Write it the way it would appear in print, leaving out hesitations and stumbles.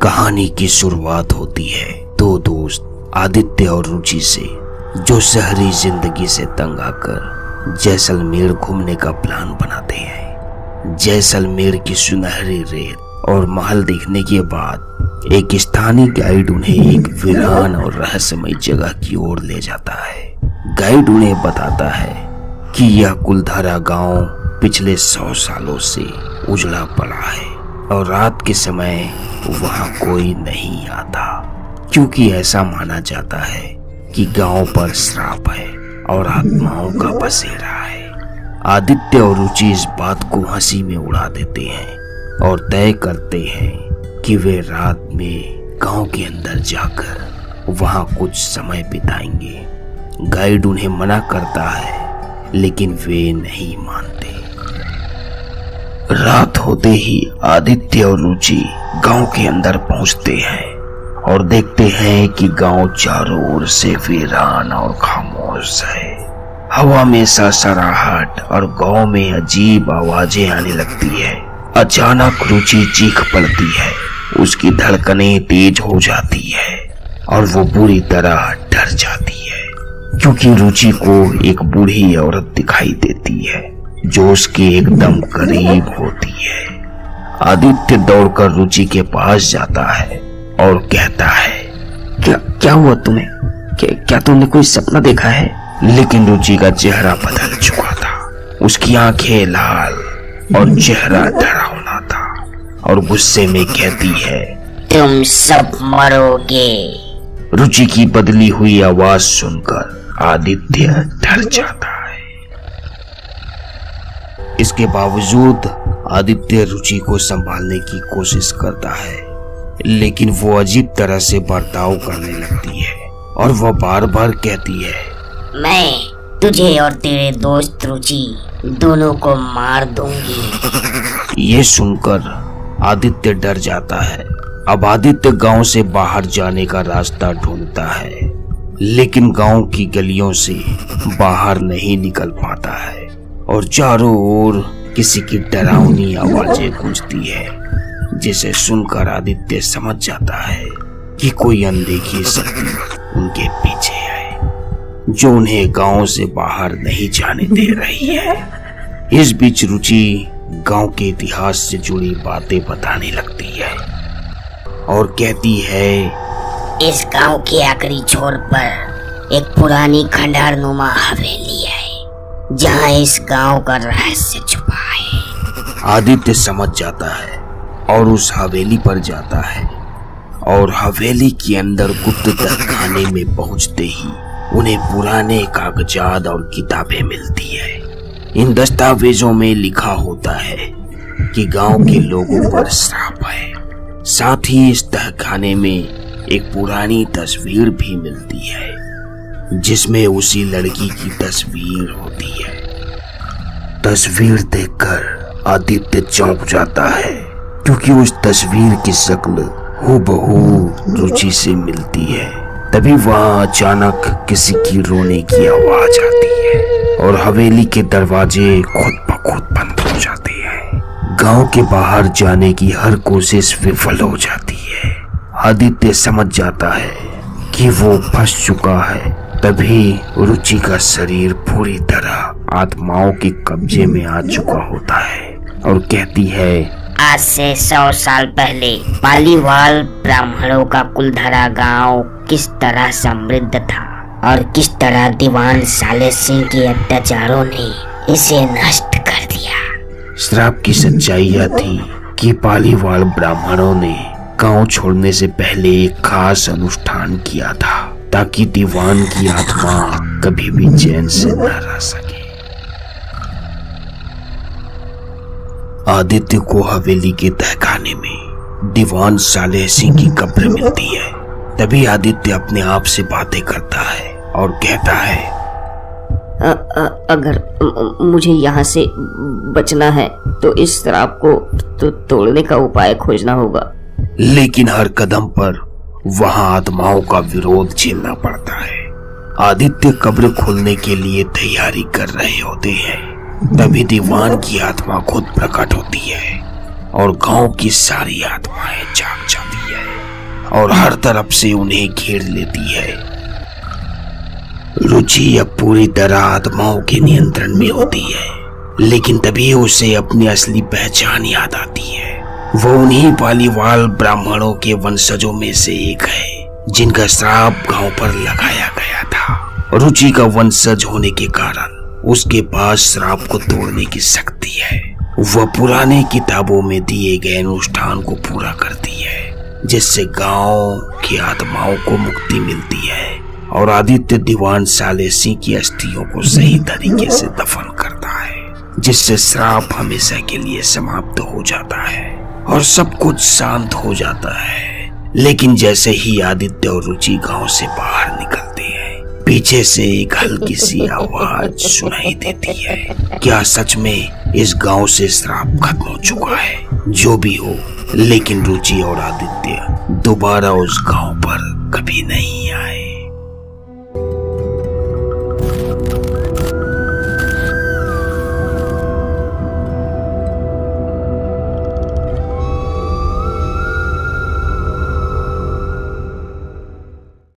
कहानी की शुरुआत होती है दो दोस्त आदित्य और रुचि से, जो शहरी जिंदगी से तंग आकर जैसलमेर घूमने का प्लान बनाते हैं। जैसलमेर की सुनहरी रेत और महल देखने के बाद एक स्थानीय गाइड उन्हें एक वीरान और रहस्यमय जगह की ओर ले जाता है। गाइड उन्हें बताता है कि यह कुलधारा गांव पिछले 100 सालों से उजड़ा पड़ा है और रात के समय वहां कोई नहीं आता, क्योंकि ऐसा माना जाता है कि गांव पर श्राप है और आत्माओं का बसेरा है। आदित्य और रुचि इस बात को हंसी में उड़ा देते हैं और तय करते हैं कि वे रात में गांव के अंदर जाकर वहां कुछ समय बिताएंगे। गाइड उन्हें मना करता है, लेकिन वे नहीं मानते। रात होते ही आदित्य और रुचि गांव के अंदर पहुंचते हैं और देखते हैं कि गांव चारों ओर से वीरान और खामोश है। हवा में सरसराहट और गांव में अजीब आवाजें आने लगती है। अचानक रुचि चीख पड़ती है, उसकी धड़कनें तेज हो जाती है और वो बुरी तरह डर जाती है, क्योंकि रुचि को एक बूढ़ी औरत दिखाई देती है जो उसके एकदम करीब होती है। आदित्य दौड़कर रुचि के पास जाता है और कहता है, क्या हुआ तुम्हें? क्या तुमने कोई सपना देखा है? लेकिन रुचि का चेहरा बदल चुका था। उसकी आंखें लाल और चेहरा डरावना था और गुस्से में कहती है, तुम सब मरोगे। रुचि की बदली हुई आवाज सुनकर आदित्य डर जाता है। इसके बावजूद आदित्य रुचि को संभालने की कोशिश करता है, लेकिन वो अजीब तरह से बर्ताव करने लगती है और वह बार बार कहती है, मैं तुझे और तेरे दोस्त रुचि दोनों को मार दूंगी। ये सुनकर आदित्य डर जाता है। अब आदित्य गांव से बाहर जाने का रास्ता ढूंढता है, लेकिन गांव की गलियों से बाहर नहीं निकल पाता है और चारों ओर किसी की डरावनी आवाजें गूंजती है, जिसे सुनकर आदित्य समझ जाता है कि कोई अनदेखी शक्ति उनके पीछे है, जो उन्हें गांव से बाहर नहीं जाने दे रही है। इस बीच रुचि गांव के इतिहास से जुड़ी बातें बताने लगती है और कहती है, इस गांव के आखिरी छोर पर एक पुरानी खंडहरनुमा हवेली है, जहां इस गांव का रहस्य छुपा है। आदित्य समझ जाता है और उस हवेली पर जाता है और हवेली के अंदर गुप्त तहखाने में पहुंचते ही उन्हें पुराने कागजात और किताबें मिलती है। इन दस्तावेजों में लिखा होता है कि गांव के लोगों पर श्राप है। साथ ही इस तहखाने में एक पुरानी तस्वीर भी मिलती है, जिसमें उसी लड़की की तस्वीर होती है। तस्वीर देखकर आदित्य चौंक जाता है, क्योंकि उस तस्वीर की शक्ल हूबहू रुचि से मिलती है। तभी वहां अचानक किसी की रोने की आवाज आती है और हवेली के दरवाजे खुद ब खुद बंद हो जाते हैं। गांव के बाहर जाने की हर कोशिश विफल हो जाती है। आदित्य समझ जाता है कि वो फंस चुका है। तभी रुचि का शरीर पूरी तरह आत्माओं के कब्जे में आ चुका होता है और कहती है, आज से 100 साल पहले पालीवाल ब्राह्मणों का कुलधारा गांव किस तरह समृद्ध था और किस तरह दीवान साले सिंह के अत्याचारों ने इसे नष्ट कर दिया। श्राप की सच्चाई यह थी कि पालीवाल ब्राह्मणों ने गांव छोड़ने से पहले एक खास अनुष्ठान किया था, ताकि दीवान की आत्मा कभी भी चैन से न रह सके। आदित्य को हवेली के तहखाने में दीवान साले सिंह की कब्र मिलती है। तभी आदित्य अपने आप से बातें करता है और कहता है, अगर मुझे यहाँ से बचना है तो इस श्राप को तोड़ने का उपाय खोजना होगा। लेकिन हर कदम पर वहां आत्माओं का विरोध झेलना पड़ता है। आदित्य कब्र खोलने के लिए तैयारी कर रहे होते हैं, तभी दीवान की आत्मा खुद प्रकट होती है और गांव की सारी आत्माएं जाग जाती है। और हर तरफ से उन्हें घेर लेती है। रुचि अब पूरी तरह आत्माओं के नियंत्रण में होती है, लेकिन तभी उसे अपनी असली पहचान याद आती है। वो उन्हीं पालीवाल ब्राह्मणों के वंशजों में से एक है जिनका श्राप गांव पर लगाया गया था। रुचि का वंशज होने के कारण उसके पास श्राप को तोड़ने की शक्ति है। वह पुराने किताबों में दिए गए अनुष्ठान को पूरा करती है, जिससे गांव की आत्माओं को मुक्ति मिलती है और आदित्य दीवान साले सिंह की अस्थियों को सही तरीके से दफन करता है, जिससे श्राप हमेशा के लिए समाप्त हो जाता है और सब कुछ शांत हो जाता है। लेकिन जैसे ही आदित्य और रुचि गांव से बाहर निकलते हैं, पीछे से एक हल्की सी आवाज सुनाई देती है। क्या सच में इस गांव से श्राप खत्म हो चुका है? जो भी हो, लेकिन रुचि और आदित्य दोबारा उस गांव पर कभी नहीं आए।